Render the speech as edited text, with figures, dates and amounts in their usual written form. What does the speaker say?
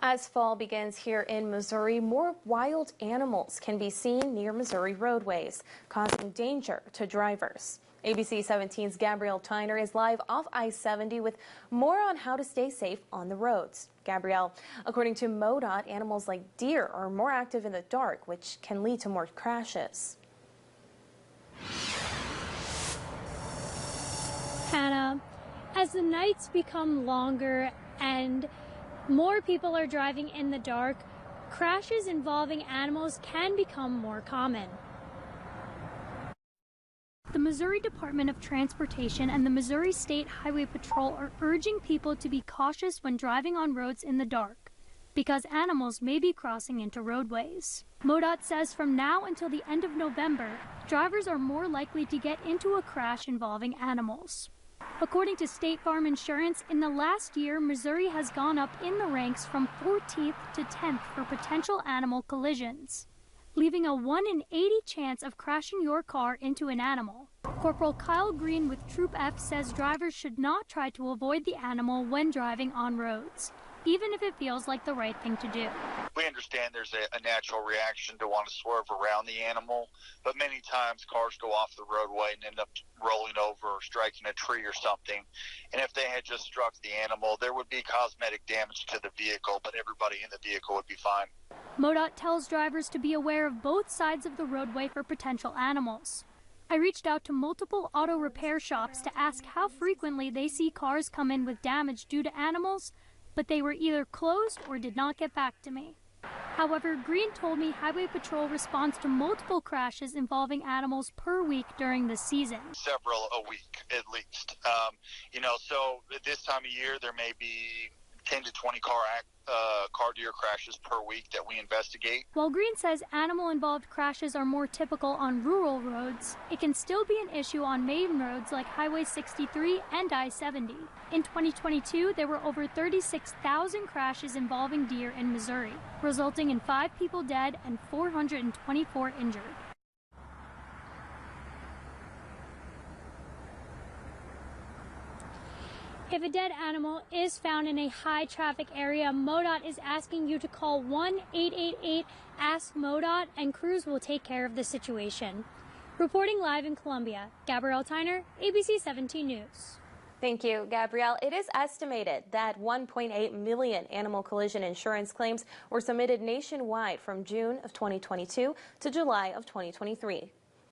As fall begins here in Missouri, more wild animals can be seen near Missouri roadways, causing danger to drivers. ABC 17's Gabrielle Tyner is live off I-70 with more on how to stay safe on the roads. Gabrielle, according to MoDOT, animals like deer are more active in the dark, which can lead to more crashes. Hannah, as the nights become longer and more people are driving in the dark, crashes involving animals can become more common. The Missouri Department of Transportation and the Missouri State Highway Patrol are urging people to be cautious when driving on roads in the dark, because animals may be crossing into roadways. MoDOT says from now until the end of November, drivers are more likely to get into a crash involving animals. According to State Farm Insurance, in the last year, Missouri has gone up in the ranks from 14th to 10th for potential animal collisions, leaving a 1 in 80 chance of crashing your car into an animal. Corporal Kyle Green with Troop F says drivers should not try to avoid the animal when driving on roads, even if it feels like the right thing to do. We understand there's a natural reaction to want to swerve around the animal, but many times cars go off the roadway and end up rolling over or striking a tree or something. And if they had just struck the animal, there would be cosmetic damage to the vehicle, but everybody in the vehicle would be fine. MoDOT tells drivers to be aware of both sides of the roadway for potential animals. I reached out to multiple auto repair shops to ask how frequently they see cars come in with damage due to animals, but they were either closed or did not get back to me. However, Green told me Highway Patrol responds to multiple crashes involving animals per week during the season. Several a week, at least. So at this time of year, there may be 10 to 20 car deer crashes per week that we investigate. While Green says animal-involved crashes are more typical on rural roads, it can still be an issue on main roads like Highway 63 and I-70. In 2022, there were over 36,000 crashes involving deer in Missouri, resulting in 5 people dead and 424 injured. If a dead animal is found in a high-traffic area, MoDOT is asking you to call 1-888-ASK-MoDOT, and crews will take care of the situation. Reporting live in Columbia, Gabrielle Tyner, ABC 17 News. Thank you, Gabrielle. It is estimated that 1.8 million animal collision insurance claims were submitted nationwide from June of 2022 to July of 2023.